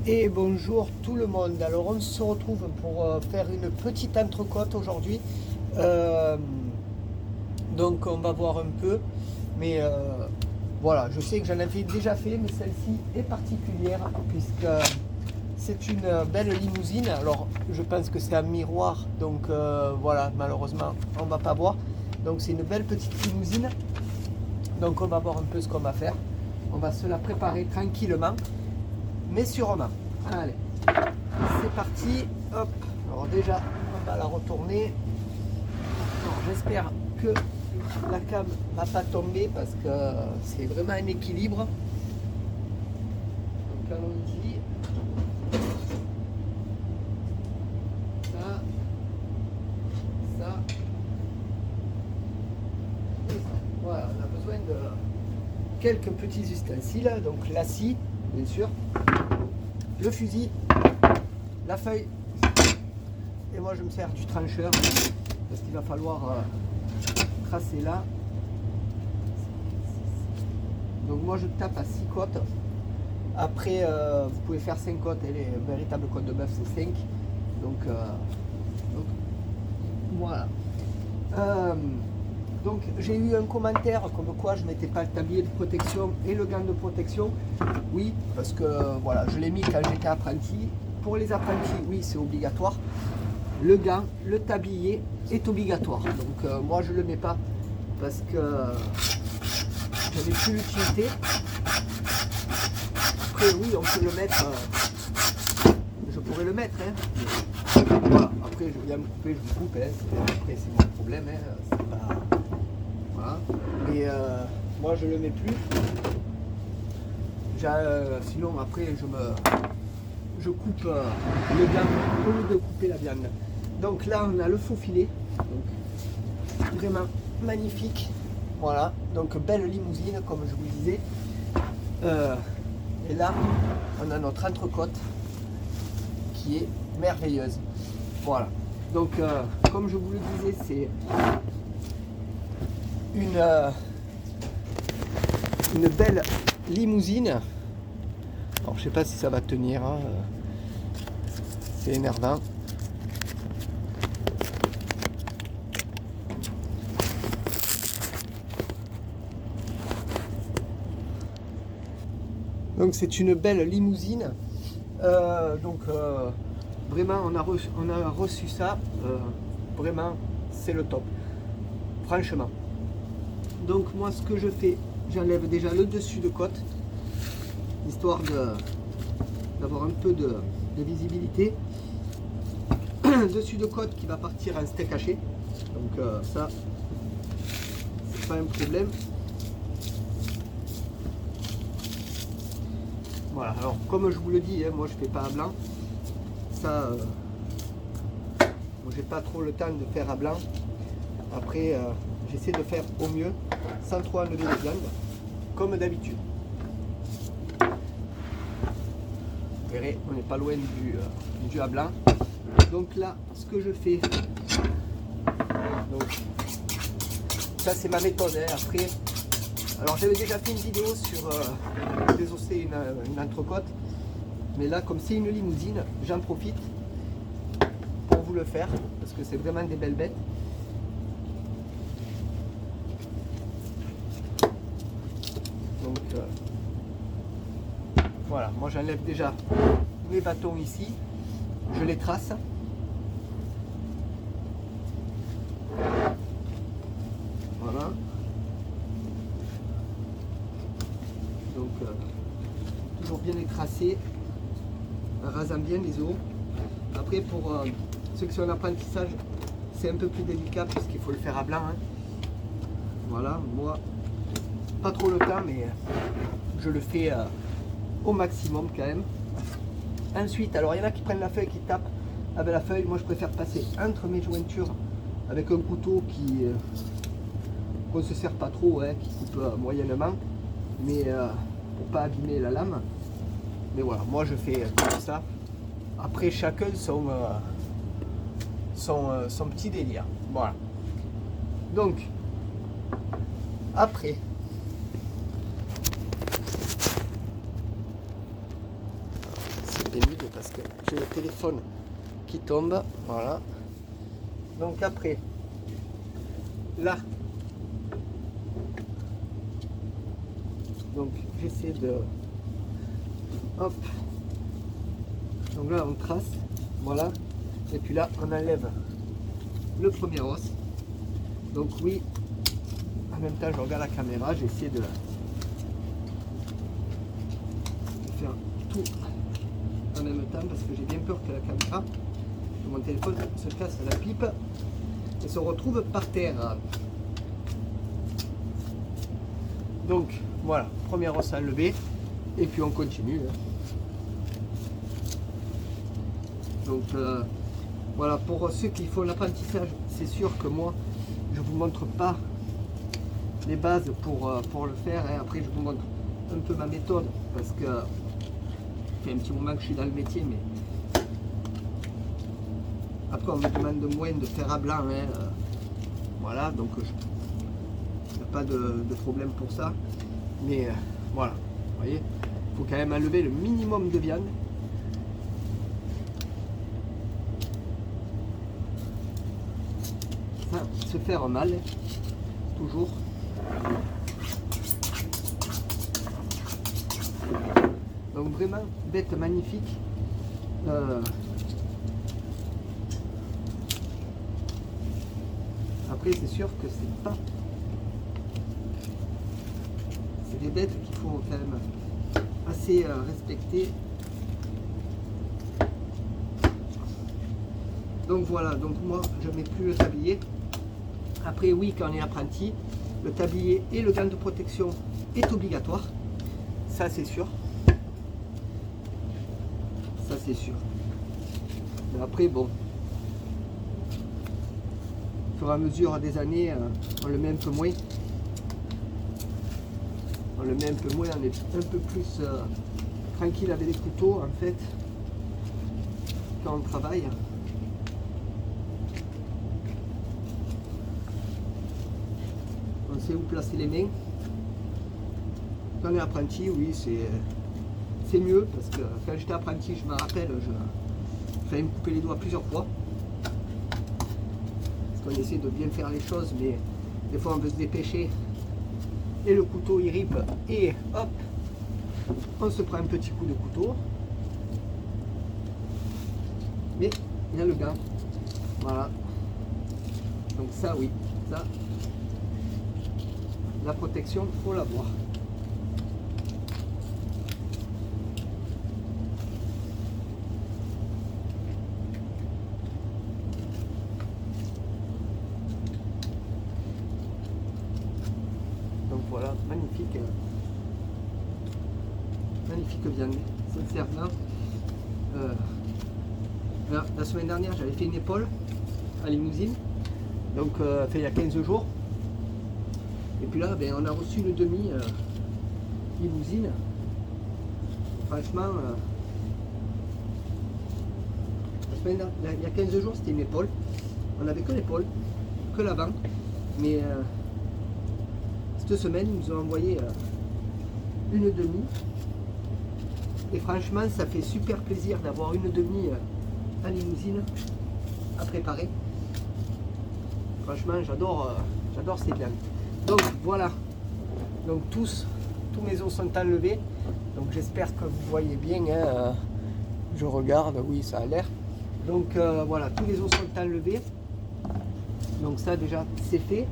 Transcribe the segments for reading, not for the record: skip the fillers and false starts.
Et bonjour tout le monde. Alors on se retrouve pour faire une petite entrecôte aujourd'hui. Euh, donc on va voir un peu. Mais voilà, je sais que j'en avais déjà fait, mais celle-ci est particulière puisque c'est une belle limousine. Alors je pense que c'est un miroir, donc voilà, malheureusement on va pas voir. Donc c'est une belle petite limousine. Donc on va voir un peu ce qu'on va faire. On va se la préparer tranquillement, mais sûrement. Allez, c'est parti. Hop. Alors déjà, on va la retourner. J'espère que la cam va pas tomber parce que c'est vraiment un équilibre. Donc allons-y. Ça, ça et ça. Voilà, on a besoin de quelques petits ustensiles. Donc la scie, bien sûr, le fusil, la feuille, et moi je me sers du trancheur parce qu'il va falloir tracer là. Donc moi je tape à 6 côtes. Après vous pouvez faire 5 côtes et les véritables côtes de bœuf c'est 5. Donc voilà. Donc j'ai eu un commentaire comme quoi je mettais pas le tablier de protection et le gant de protection. Oui, parce que voilà, je l'ai mis quand j'étais apprenti. Pour les apprentis, oui, c'est obligatoire. Le gant, le tablier est obligatoire. Donc moi je le mets pas parce que j'avais plus l'utilité. Après oui, on peut le mettre. Je pourrais le mettre. Hein. Voilà. Après je viens me couper, je me coupe. Hein. Après c'est mon problème. Hein. C'est pas... Voilà. Mais moi je le mets plus. Sinon après je coupe le gant au lieu de couper la viande. Donc là on a le faux filet. Donc, vraiment magnifique. Voilà. Donc belle limousine comme je vous le disais. Et là on a notre entrecôte qui est merveilleuse. Voilà. Donc comme je vous le disais, c'est une belle limousine. Alors je sais pas si ça va tenir, hein. C'est énervant. Donc c'est une belle limousine. Vraiment on a reçu ça. Vraiment c'est le top. Franchement. Donc moi ce que je fais, j'enlève déjà le dessus de côte, histoire d'avoir un peu de visibilité. Dessus de côte qui va partir en steak haché. Donc ça, c'est pas un problème. Voilà, alors comme je vous le dis, hein, moi je fais pas à blanc. Ça, moi j'ai pas trop le temps de faire à blanc. Après, j'essaie de faire au mieux, sans trop enlever les viandes, comme d'habitude. Vous verrez, on n'est pas loin du à blanc. Donc là, ce que je fais, donc, ça c'est ma méthode. Hein. Après, alors j'avais déjà fait une vidéo sur désosser une entrecôte, mais là, comme c'est une limousine, j'en profite pour vous le faire, parce que c'est vraiment des belles bêtes. Donc voilà, moi j'enlève déjà mes bâtons ici, je les trace. Voilà. Donc toujours bien les tracer, en rasant bien les os. Après pour ceux qui sont en apprentissage, c'est un peu plus délicat puisqu'il faut le faire à blanc. Hein. Voilà, moi pas trop le temps, mais je le fais au maximum quand même. Ensuite, alors il y en a qui prennent la feuille, qui tapent avec la feuille. Moi je préfère passer entre mes jointures avec un couteau qu'on ne se sert pas trop, hein, qui coupe moyennement, mais pour pas abîmer la lame. Mais voilà, moi je fais comme ça. Après chacun son petit délire. Voilà. Donc après, pénible parce que j'ai le téléphone qui tombe. Voilà. Donc après, là, donc j'essaie de, hop, donc là on trace, voilà, et puis là on enlève le premier os. Donc oui, en même temps je regarde la caméra, j'essaie de faire tout en même temps parce que j'ai bien peur que la caméra de mon téléphone se casse la pipe et se retrouve par terre. Donc voilà, premier os à lever et puis on continue. Donc voilà, pour ceux qui font l'apprentissage, c'est sûr que moi je vous montre pas les bases pour le faire. Après je vous montre un peu ma méthode parce que ça fait un petit moment que je suis dans le métier, mais après on me demande moins de fer à blanc. Voilà, donc il n'y a pas de problème pour ça. Mais voilà, vous voyez, il faut quand même enlever le minimum de viande. Ça, se faire mal, toujours. Donc vraiment, bête magnifique. Après, c'est sûr que c'est pas... C'est des bêtes qu'il faut quand même assez respecter. Donc voilà, donc moi je mets plus le tablier. Après oui, quand on est apprenti, le tablier et le gant de protection est obligatoire. Ça c'est sûr. Ça c'est sûr. Mais après bon, au fur et à mesure des années, on le met un peu moins. On le met un peu moins, on est un peu plus tranquille avec les couteaux en fait, quand on travaille. On sait où placer les mains. Quand on est apprenti, oui, c'est mieux parce que quand j'étais apprenti, je me rappelle, je fallait me couper les doigts plusieurs fois. Parce qu'on essaie de bien faire les choses, mais des fois on veut se dépêcher et le couteau il ripe et hop, on se prend un petit coup de couteau. Mais il y a le gant. Voilà. Donc ça oui, ça. La protection, il faut l'avoir. Donc voilà, magnifique. Magnifique viande, sincèrement. La semaine dernière, j'avais fait une épaule à Limousine. Donc, fait il y a 15 jours. Et puis là, ben, on a reçu une demi Limousine. Franchement, il y a 15 jours, c'était une épaule. On n'avait que l'épaule, que l'avant. Mais cette semaine, ils nous ont envoyé une demi. Et franchement, ça fait super plaisir d'avoir une demi à Limousine à préparer. Franchement, j'adore ces viandes. Donc voilà, donc tous mes os sont enlevés, donc j'espère que vous voyez bien, hein, je regarde, oui ça a l'air. Donc voilà, tous les os sont enlevés, donc ça déjà c'est fait.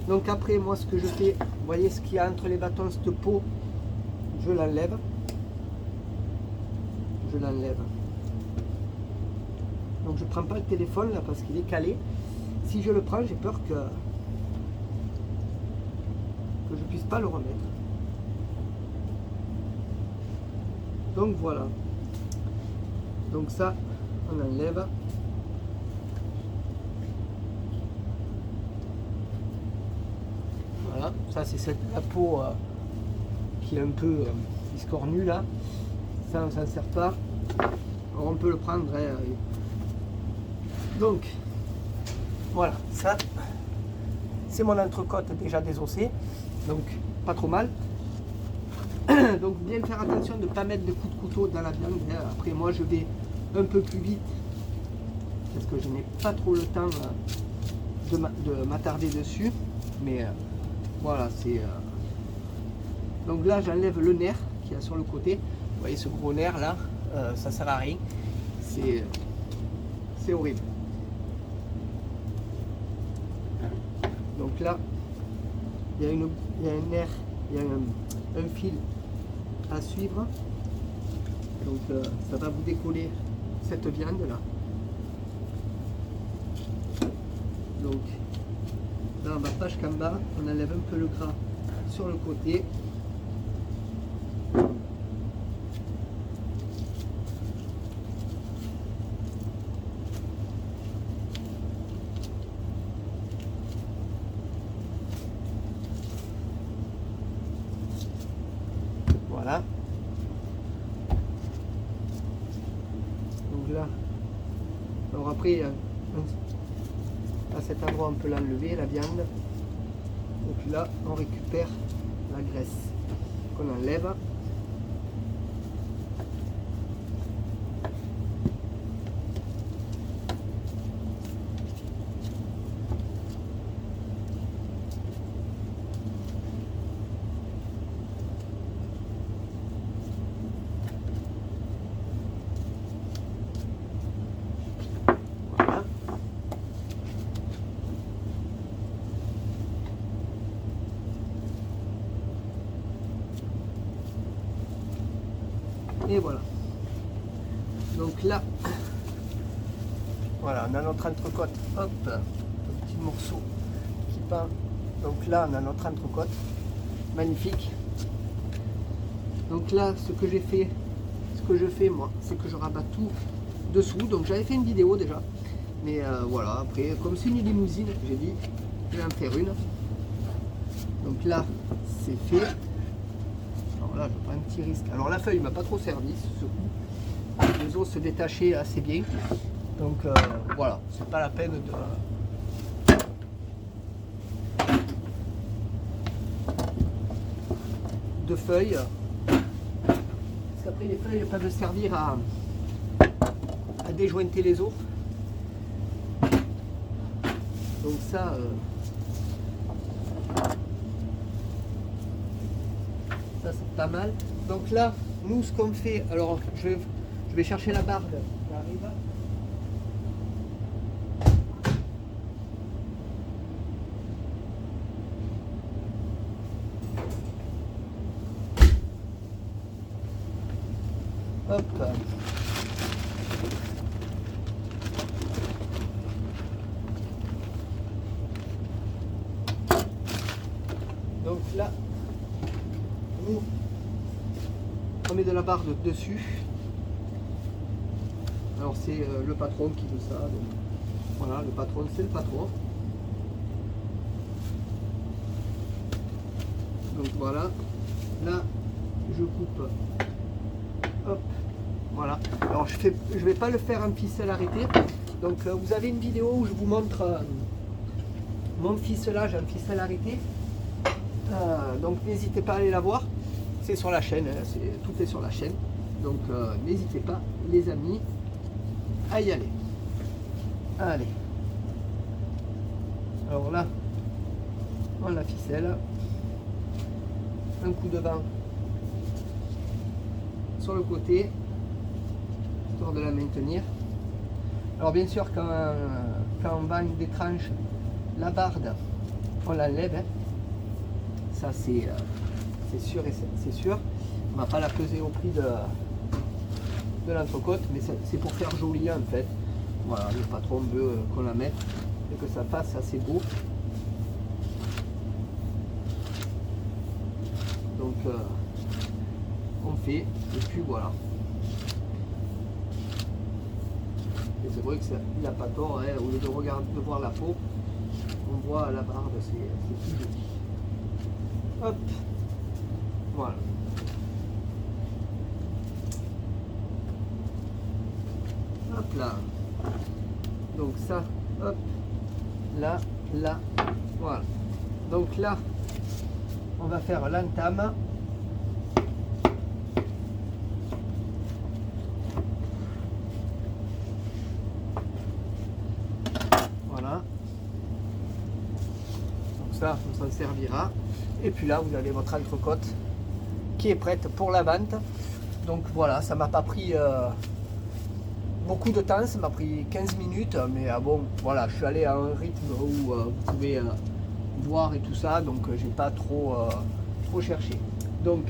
Donc après moi ce que je fais, vous voyez ce qu'il y a entre les bâtons, cette peau, je l'enlève. Donc je prends pas le téléphone là parce qu'il est calé. Si je le prends, j'ai peur que je puisse pas le remettre. Donc voilà. Donc ça, on enlève. Voilà, ça c'est la peau qui est un peu biscornue là. Ça on s'en sert pas. Alors, on peut le prendre. Donc voilà, ça c'est mon entrecôte déjà désossée. Donc pas trop mal. Donc bien faire attention de ne pas mettre de coups de couteau dans la viande. Après moi je vais un peu plus vite parce que je n'ai pas trop le temps de m'attarder dessus. Mais voilà, c'est... Donc là j'enlève le nerf qu'il y a sur le côté. Vous voyez ce gros nerf là, ça sert à rien. C'est horrible. Donc là, il y a un nerf, il y a un fil à suivre. Donc ça va vous décoller cette viande là. Donc là on va pas jusqu'en bas, on enlève un peu le gras sur le côté. Voilà. Donc là, alors après, à cet endroit, on peut l'enlever, la viande. Et puis là, on récupère la graisse qu'on enlève. Et voilà. Donc là, voilà, on a notre entrecôte. Hop, un petit morceau qui pend. Donc là, on a notre entrecôte. Magnifique. Donc là, ce que je fais moi, c'est que je rabats tout dessous. Donc j'avais fait une vidéo déjà. Mais voilà, après, comme c'est une limousine, j'ai dit, je vais en faire une. Donc là, c'est fait. Alors là, je prends un petit risque. Alors la feuille m'a pas trop servi ce coup. Les os se détachaient assez bien. Donc voilà, c'est pas la peine de feuilles. Parce qu'après les feuilles peuvent servir à déjointer les os. Donc ça, ça c'est pas mal. Donc là, nous ce qu'on fait, alors je vais chercher la barbe qui arrive. Hop. Donc là, nous, on met de la barbe dessus. Alors c'est le patron qui veut ça. Donc, voilà, le patron, c'est le patron. Donc voilà, là, je coupe. Hop, voilà. Alors je vais pas le faire en ficelle arrêtée. Donc vous avez une vidéo où je vous montre mon ficelage en ficelle arrêtée. Donc n'hésitez pas à aller la voir. C'est sur la chaîne, hein, tout est sur la chaîne. Donc n'hésitez pas, les amis, à y aller. Allez. Alors là, on la ficelle. Un coup de vent sur le côté, histoire de la maintenir. Alors bien sûr, quand on vend des tranches, la barde, on l'enlève. Hein. Ça c'est sûr et c'est sûr. On va pas la peser au prix de l'entrecôte, mais c'est pour faire joli en fait. Voilà, le patron veut qu'on la mette et que ça fasse assez beau. Donc on fait, et puis voilà. Et c'est vrai que il n'a pas tort, hein, au lieu de voir la peau, on voit la barbe, c'est plus joli. Hop, voilà. Hop là. Donc ça, hop, là, là, voilà. Donc là, on va faire l'entame. ça, on s'en servira. Et puis là, vous avez votre entrecôte qui est prête pour la vente. Donc voilà, ça m'a pas pris beaucoup de temps, ça m'a pris 15 minutes, mais bon, voilà, je suis allé à un rythme où vous pouvez voir et tout ça, donc j'ai pas trop cherché. Donc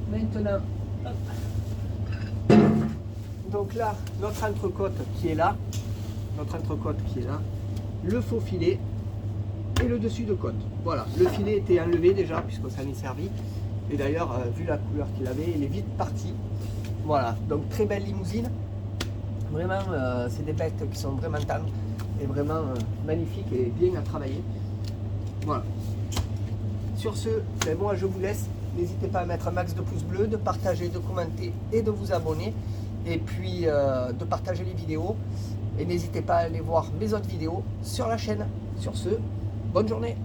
maintenant, hop. Donc là, notre entrecôte qui est là, le faux filet et le dessus de côte. Voilà, le filet était enlevé déjà puisque ça m'est servi. Et d'ailleurs, vu la couleur qu'il avait, il est vite parti. Voilà, donc très belle limousine. Vraiment, c'est des bêtes qui sont vraiment tendres et vraiment magnifiques et bien à travailler. Voilà. Sur ce, ben moi je vous laisse. N'hésitez pas à mettre un max de pouces bleus, de partager, de commenter et de vous abonner. Et puis de partager les vidéos. Et n'hésitez pas à aller voir mes autres vidéos sur la chaîne. Sur ce, bonne journée.